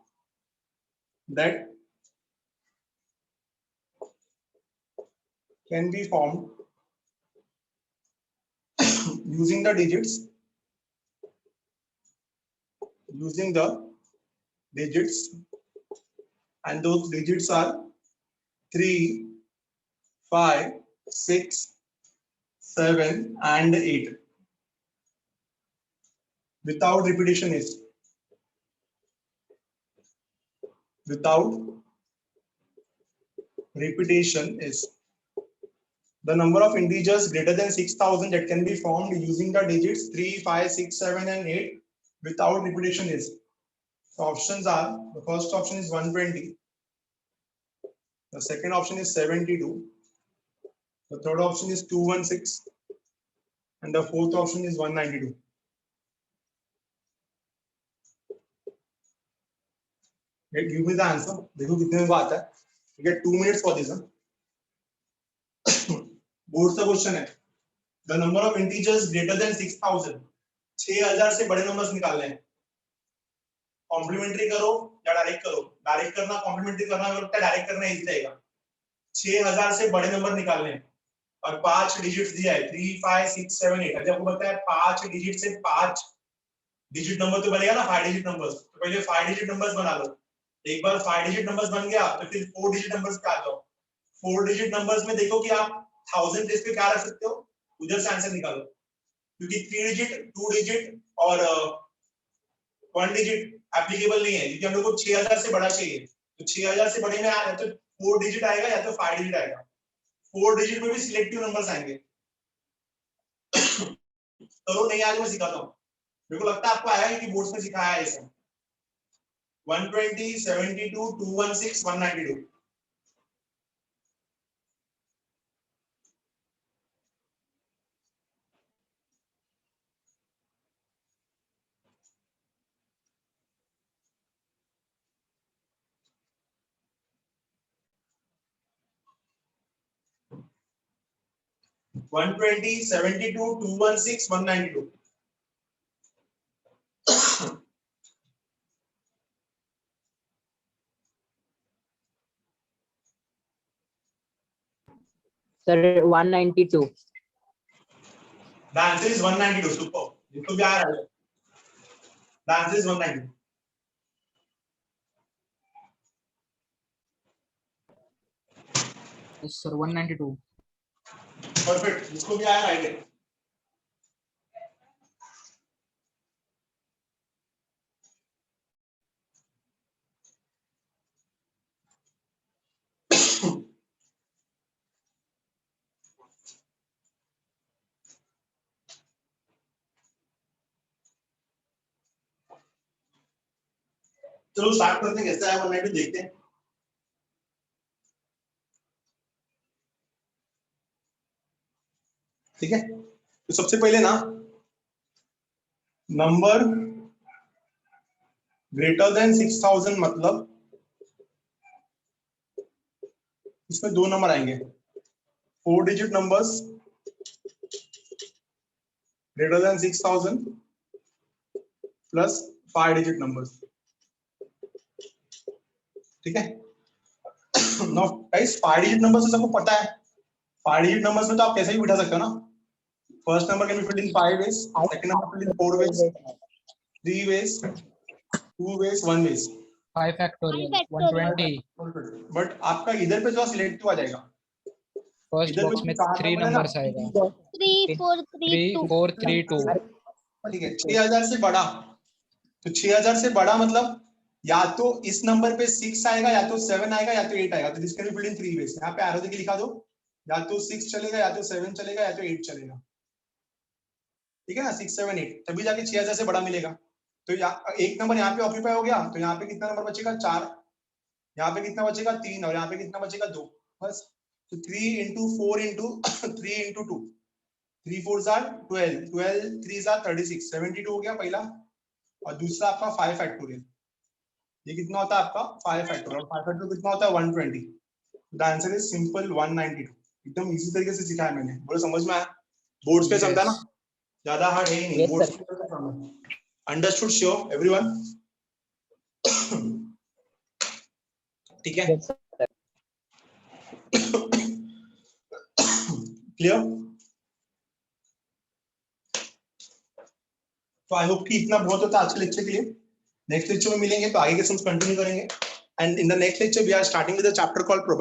using the digits and those digits are 3, 5, 6, 7 and 8 without repetition is the number of integers greater than 6000 that can be formed using the digits 3, 5, 6, 7 and 8 without repetition is. So options are, the first option is 120, the second option is 72, the third option is 216 and the fourth option is 192. Give me the answer. देखो कितने में आता है। You get 2 minutes for this. Board का question है, the number of integers greater than 6000, 6000 से बड़े numbers निकालने हैं। कॉम्प्लीमेंट्री करो या डायरेक्ट करो, डायरेक्ट करना कॉम्प्लीमेंट्री करना अगर डायरेक्ट करना इजी रहेगा। 6000 से बड़े नंबर निकालने हैं और 5 डिजिट्स दिया है 3, 5, 6, 7, 8। अगर आपको पता है 5 डिजिट से 5 डिजिट नंबर तो बनेगा ना 5 डिजिट नंबर्स, तो पहले 5 डिजिट नंबर्स बना लो। एक बार 5 डिजिट नंबर्स बन गया तो फिर 4 डिजिट नंबर्स पे आ जाओ। 4 डिजिट नंबर्स में देखो कि आप 1000 प्लेस पे क्या रख सकते हो, उधर से आंसर निकालो। क्योंकि 3 डिजिट 2 डिजिट और 1 डिजिट एप्लीकेबल नहीं है, क्योंकि हम लोग को 6000 से बड़ा चाहिए। तो 6000 से बड़े में या तो 4 डिजिट आएगा या तो 5 डिजिट आएगा। 4 डिजिट में भी सिलेक्टिव नंबर्स आएंगे। चलो नहीं आज मैं सिखाता हूँ, मेरे को लगता है आपको आया कि बोर्ड्स में सिखाया है ऐसा। 120, 72, 216, 192। One 72, 216, 192। Sir 192। The answer is 192. Super. ये तो भी आ रहा है। The answer is 192. Yes, sir, 192. Perfect. इसको भी आया राइट है। चलो स्टार्ट करते हैं, कैसे आया 192 देखते हैं। ठीक है, तो सबसे पहले ना नंबर ग्रेटर देन 6000 मतलब इसमें दो नंबर आएंगे, 4 digit numbers greater than 6000 plus 5 digit numbers. ठीक है, नाउ गाइस 5 डिजिट नंबर्स तो सबको पता है, 5 डिजिट नंबर्स में तो आप कैसे भी बिठा सकते हो ना। First number can be filled in 5 ways, second number filled in 4 ways, 3 ways, 2 ways, 1 ways। 5 factorial, 120। But आपका इधर पे जो सिलेक्टिव आ जाएगा, फर्स्ट इधर बॉक्स पे में चार 3 नंबर है ना, नंबर्स आएगा। 3 4 3 2। 3 4 3 2। ठीक है, 6000 से बड़ा, तो 6000 से बड़ा मतलब या तो इस नंबर पे 6 आएगा, या तो 7 आएगा, या तो 8 आएगा। तो this can be filled in 3 ways। यहाँ पे एरो देके लिखा दो, या तो 6 चलेगा, या तो 7 चलेगा, या तो 8 चलेगा। ठीक है ना, 6 7 8, तभी जाके 6000 से बड़ा मिलेगा। तो एक नंबर यहाँ पे ऑक्यूपाई हो गया, तो यहाँ पे कितना नंबर बचेगा 4, यहाँ पे कितना बचेगा 3, और यहाँ पे कितना बचेगा 2, बस। तो 3 into 4 into 3 into 2, 3 4s are 12, 12 3s are 36, 72 हो गया पहला। और दूसरा आपका 5 फैक्टोरियल, ये कितना होता है आपका 5 फैक्टोरियल, 5 फैक्टोरियल कितना होता है 120। The answer is simple 192। एकदम इजी तरीके से सिखाया मैंने, बोलो समझ में आया? बोर्ड्स पे समझा ना, ज्यादा हार्ड है ही नहीं। बोर्ड्स पे समझा, अंडरस्टूड श्योर एवरीवन? ठीक है, क्लियर? तो आई होप कि इतना बहुत होता है आज के लेक्चर के लिए। नेक्स्ट लेक्चर में मिलेंगे तो आगे के सम्स कंटिन्यू करेंगे। And in the next lecture we are starting with a chapter called